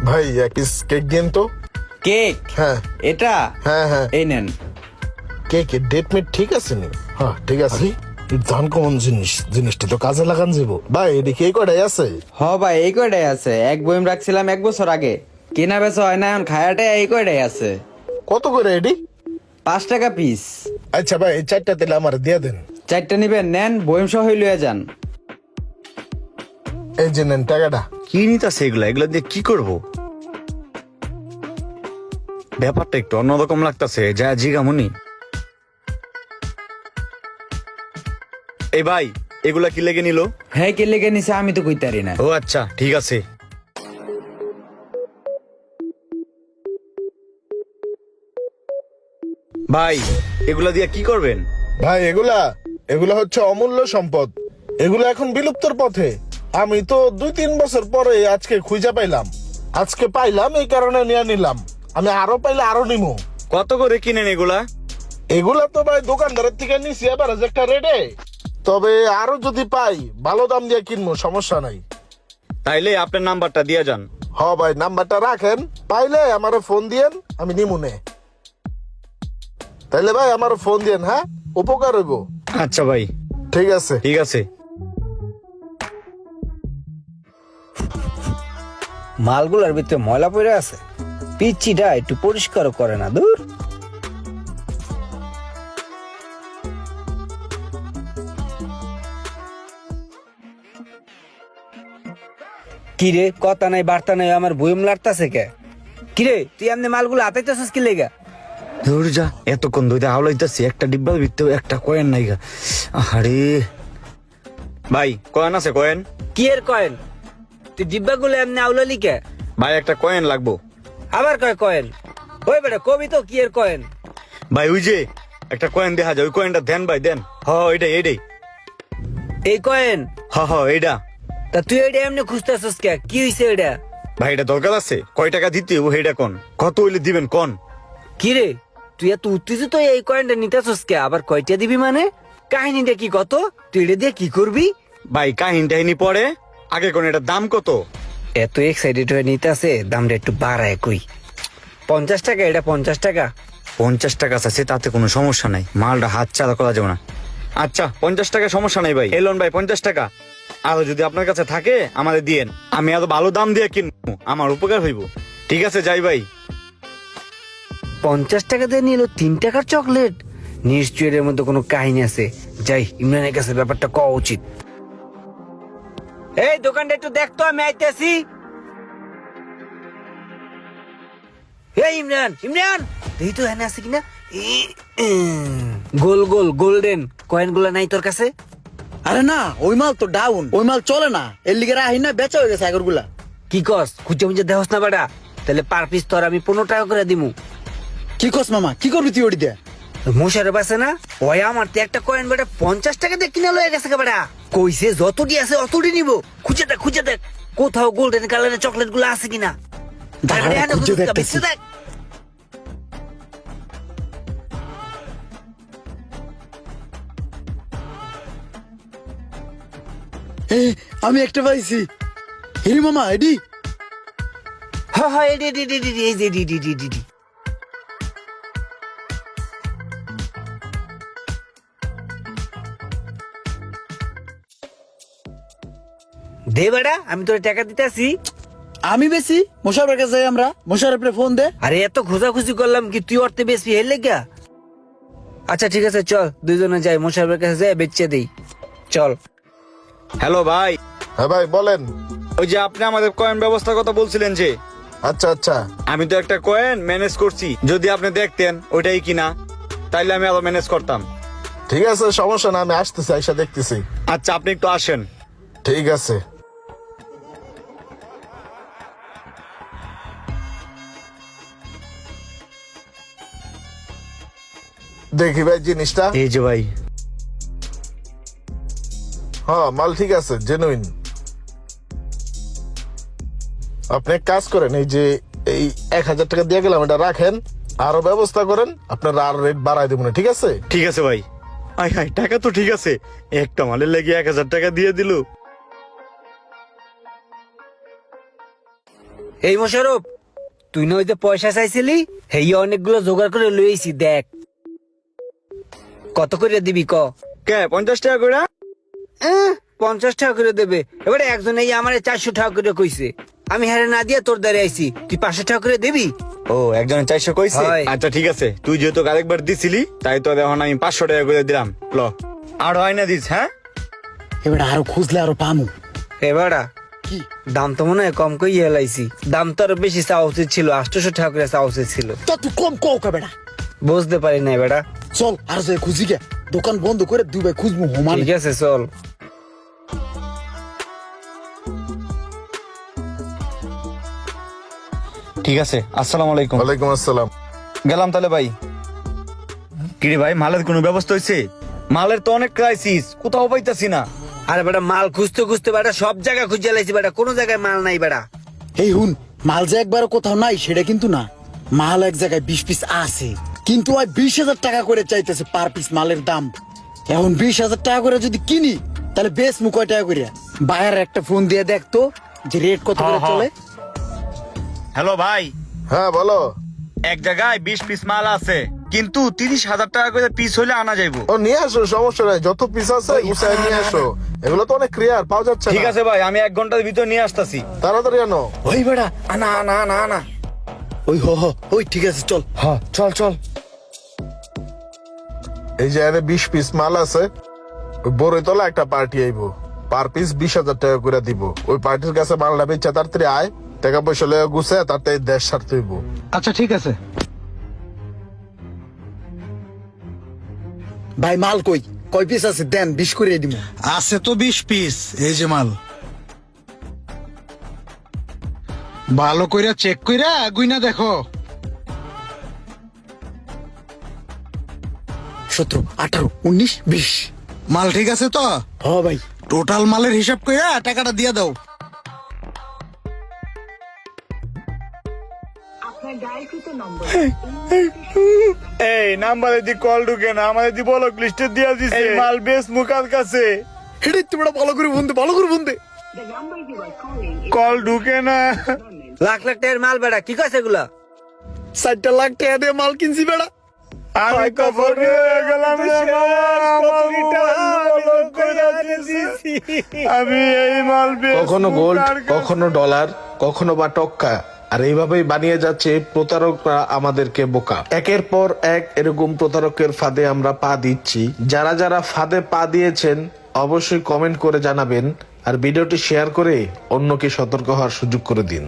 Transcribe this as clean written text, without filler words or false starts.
ভাই এক piece cake দিন তো। কেক? হ্যাঁ এটা? হ্যাঁ হ্যাঁ এই নেন। কেকের ডেট মেট ঠিক আছে নি? হ্যাঁ ঠিক আছে। ধান কমন জিনিসটা তো কাজে লাগান যাবো ভাই। এদিকে এই কটাই আছে। হ ভাই, এই কয়টাই আছে। এক বইম রাখছিলাম 1 বছর আগে, কেনা বেচা হয় না, এখন খায়াটা এই কয়টাই আছে। কত করে এডি? 5 টাকা পিস। আচ্ছা ভাই এই 4টা তেলে আমার দিয়ে দেন। 4টা নিবেন? নেন, বইম সহ লইয়া যান। এই যে নেন টাকাটা। কি নিতাছে এগুলা? এগুলা দিয়ে কি করব? ব্যাপারটা একটু অন্যরকম লাগতাছে। যা জিগামুনি। এই ভাই, এগুলা কি লেগে নিল? হ্যাঁ, কে লেগে নিছে আমি তো কইতারি না। ও আচ্ছা, ঠিক আছে। ভাই, এগুলা দিয়ে কি করবেন? ভাই এগুলা এগুলা হচ্ছে অমূল্য সম্পদ। এগুলা এখন বিলুপ্তর পথে। আমি তো 2-3 বছর পরে আজকে খুঁজে পাইলাম। আজকে পাইলাম এই কারণে নিয়ে নিলাম। আমি আরো পাইলে আরো নিমু। কত করে কিনেন এগুলা? এগুলা তো ভাই দোকানদারের থেকে নিছি এবার একটা রেটে। তবে আরো যদি পাই ভালো দাম দিয়ে কিনবো, সমস্যা নাই। তাইলে আপনার নাম্বারটা দিয়ে যান। হ ভাই নাম্বারটা রাখেন, পাইলে আমারে ফোন দিয়েন, আমি নিমুনে। তাইলে ভাই আমার ফোন দিয়েন, হ্যাঁ উপকার হইব। আচ্ছা ভাই, ঠিক আছে। ঠিক আছে। মালগুলার ভিতরে ময়লা পড়ে আছে, পিচ্চিটা একটু পরিষ্কারও করে না। দূর, কিরে কথা নাই বার্তা নাই, আমার বইম লাড়তাছে কে? কিরে তুই এমনি মালগুলো হাতাইতেছিস কি লেগা? দূর যা, এতক্ষণ ধরে হাওলাইতেছি, একটা ডিব্বার ভিতরে একটা কয়েন নাই গা। আরে ভাই, কয়েন আছে? কয়েন কি এর কয়েন? তুই ডিব্বাগুলো এমনি আউলালি কে? ভাই, একটা কয়েন লাগবো। আবার কয় কয়েন? ওই বেটা কবি তো, কি এর কয়েন? ভাই ওই যে একটা কয়েন দেখা যায়, ওই কয়েনটা দেন ভাই, দেন। হ এইটাই এইটাই। এই কয়েন? হ এইটা। তা তুই এটা এমনি খুঁজতেছিস কে? কি হইছে এটা? ভাই এটা দরকার আছে, কয় টাকা দিতে ও এইটা কোন? কত হইলে দিবেন কোন? কিরে তুই এত উত্তেজিত এই কয়েনটা নিতেছিস কে? আবার কয়টা দিবি মানে? কাহিনীটা কি কত? তুই এটা দিয়ে কি করবি? ভাই কাহিনী টাহিনী পরে, আগে কোন এটার দাম কত? এত এক্সাইটেড হয়ে নিতেছে, দামটা একটু বাড়ায় কই। 50 টাকা এটা, 50 টাকা। 50 টাকা আছে, তাতে কোনো সমস্যা নাই, মালটা হাত চালা করা যাবে না। আচ্ছা 50 টাকা সমস্যা নাই ভাই, এলন ভাই 50 টাকা। আরো যদি আপনার কাছে থাকে আমাদের দিয়েন, আমি আরো ভালো দাম দিয়ে কিনবো, আমার উপকার হইব। ঠিক আছে যাই ভাই। 50 টাকা দিয়ে নিল 3 টাকার চকলেট। নিশ্চয়ই এর মধ্যে কোনো কাহিনী আছে। যাই, ইমরানের কাছে ব্যাপারটা কওয়া উচিত। এই দোকানটা একটু দেখতো, আমি আইতেছি। এই ইমরান, ইমরান দেখি তো এখানে আছে কিনা। গোল গোল গোল্ডেন কয়েন গুলা নাই তোর কাছে? আরে না, ওই মাল তো ডাউন, ওই মাল চলে না, এর লিগে রাহি না, বেচা হয়ে গেছে আগর গুলা। কি কস? খুঁজে মুজে দেহস না বেটা? তাহলে পার পিস তোর আমি 15 টাকা করে দিমু। কি কস মামা, কি করবি তুই ওটি দিয়ে? মশারে বাসে না ওই আমার তো একটা কয়েন বেটা 50 টাকা দিয়ে কিনা লয়ে গেছে বেটা। কইছে যতটি আছে অতটি নিব। খুঁজে দেখ, খুঁজে দেখ কোথাও গোল্ডেন কালারের চকলেট গুলো আছে কিনা। দাঁড়া, এখানে খুঁজে খুঁজে দেখতেছি। দেখ। আমি একটা পাইছি। হিরি মামা এডি। হ্যাঁ হ্যাঁ, এডি এডি এডি এডি, এই যে এডি এডি এডি এডি। দে বেটা, আমি তোর টাকা দিতেছি। আমি বেশি মোশারফের কাছে যাই, আমরা মোশারফের ফোন দে। আরে এত খোঁজাখুঁজি করলাম কি তুই অর্থে বেশি হের লেগা? আচ্ছা ঠিক আছে, চল দুইজনে যাই, মোশারফের কাছে যাই বেচে দেই। চল। হ্যালো ভাই, হ্যাঁ ভাই বলেন। ওই যে আপনি আমাদের কয়েন ব্যবস্থার কথা বলছিলেন যে, আচ্ছা আচ্ছা আমি তো একটা কয়েন ম্যানেজ করছি, যদি আপনি দেখতেন ওইটাই কিনা, তাইলে আমি আরো ম্যানেজ করতাম। ঠিক আছে, সমস্যা না, আমি আসতেছি, আইসা দেখতেছি। আচ্ছা আপনি একটু আসেন। ঠিক আছে। দেখি ভাই জিনিসটা। এই যে ভাই। হ্যাঁ মাল ঠিক আছে, জেনুইন। আপনি এক কাজ করেন, এই যে এই 1000 টাকা দিয়ে গেলাম, এটা রাখেন, আরো ব্যবস্থা করেন, আপনারা আর রেট বাড়াই দেবো না, ঠিক আছে? ঠিক আছে ভাই। আই হাই, টাকা তো ঠিক আছে, একটা মালের লেগে 1000 টাকা দিয়ে দিল। এই মোশারফ, তুই না ওই যে পয়সা চাইছিলি, হেই অনেকগুলো জোগাড় করে লইছি, দেখ কত করে দিবি ক। কে 50 টাকা করে? 50 টাকা করে দেবে। এবারে একজন এই আমার 400 টাকা করে কইছে, আমি হারে না দিয়ে তোর দ্বারে আইছি, তুই 500 টাকা করে দিবি। ও একজনে 400 কইছে? হয়। আচ্ছা ঠিক আছে, তুই যেহেতু আরেকবার দিছিলি তাই তো এখন আমি 500 টাকা করে দিলাম। ল আর হয় না দিস, হ্যাঁ? এবার আরো খুঁজলে আরো পামু। এবারা কি দাম তো মনে হয় কম কই এলাইছি, দাম তো আরো বেশি চাওয়া উচিত ছিল, 800 টাকা করে চাওয়া উচিত ছিল। তা তুই কম কও কা বেটা। বুঝতে পারি না বেটা। চল আর যে খুঁজি গে, দোকান বন্ধ করে দুই ভাই খুঁজবো হোমান। ঠিক আছে চল। ঠিক আছে, আসসালামু আলাইকুম। ওয়ালাইকুম আসসালাম। গেলাম তাহলে ভাই। কিরে ভাই, মালের কোনো ব্যবস্থা হয়েছে? মালের তো অনেক ক্রাইসিস, কোথাও পাইতাছি না। আরে বেটা মাল খুঁজতে খুঁজতে বেটা সব জায়গায় খুঁজে লাইছি বেটা, কোনো জায়গায় মাল নাই বেটা। এই হুন, মাল যে একবারও কোথাও নাই সেটা কিন্তু না, মাল এক জায়গায় 20 পিস আছে, কিন্তু ওই 20,000 টাকা করে চাইতেছে পার পিস মালের দাম। এখন 20,000 টাকা করে যদি কিনি তাহলে বেশ মু কয় টাকা করে। বাইরে একটা ফোন দিয়ে দেখতো যে রেট কত করে চলে। হ্যালো ভাই, হ্যাঁ বলো। এক জায়গায় 20 পিস মাল আছে, কিন্তু 30,000 টাকা করে পিস হইলে আনা যাইবো। ও নিয়ে আসো, সমস্যা নাই, যত পিস আছে গুছায় নিয়ে আসো। এগুলো তো অনেক ক্লিয়ার, পাওয়া যাচ্ছে ঠিক না। আছে ভাই, আমি 1 ঘন্টার ভিতর নিয়ে আসতাছি। তাড়াতাড়ি আনো। ওই বেড়া, আনা আনা আনা আনা। ওই ওই ঠিক আছে চল। হ্যাঁ চল চল। এই যে এনে 20 পিস মাল আছে, ওই বড়ইতলা একটা পার্টি আইব, পার পিস 20,000 টাকা করে দিব। ওই পার্টির কাছে মালটা বেচা তাড়াতাড়ি আয়, টাকা পয়সা লয়ে গুছে তাড়াতাড়ি দেশ ছাড়তে হইব। আচ্ছা ঠিক আছে। ভাই মাল কই, কয় পিস আছে দেন, 20 করে দিব। আছে তো 20 পিস, এই যে মাল। ভালো কইরা চেক কইরা গুইনা দেখো। 17, 18, 19, 20। মাল ঠিক আছে তো? হ ভাই। টোটাল মালের হিসাব কইরা টাকাটা দিয়ে দাও। এই নাম্বারে দি কল ঢুকে না, আমাদের দি বলক লিস্টে দিয়া দিছে। এই মাল বেশ মুকার কাছে, হেডে তোমরা ভালো করে বন্ধে, ভালো করে বন্ধে। কল ঢুকে না। লাখ লাখ টাকার মাল বেটা, কি কইছে এগুলা? 60 লাখ টাকা দিয়ে মাল কিনছি বেড়া। আমি কবর হয়ে গেলাম রে বাবা, আমি এই মাল কখনো গোল্ড, কখনো ডলার, কখনো বা টক্কা, আর এইভাবেই বানিয়ে যাচ্ছে প্রতারকরা আমাদেরকে বোকা। একের পর এক এরকম প্রতারকের ফাঁদে আমরা পা দিচ্ছি। যারা যারা ফাঁদে পা দিয়েছেন অবশ্যই কমেন্ট করে জানাবেন, আর ভিডিওটি শেয়ার করে অন্যকে সতর্ক হওয়ার সুযোগ করে দিন।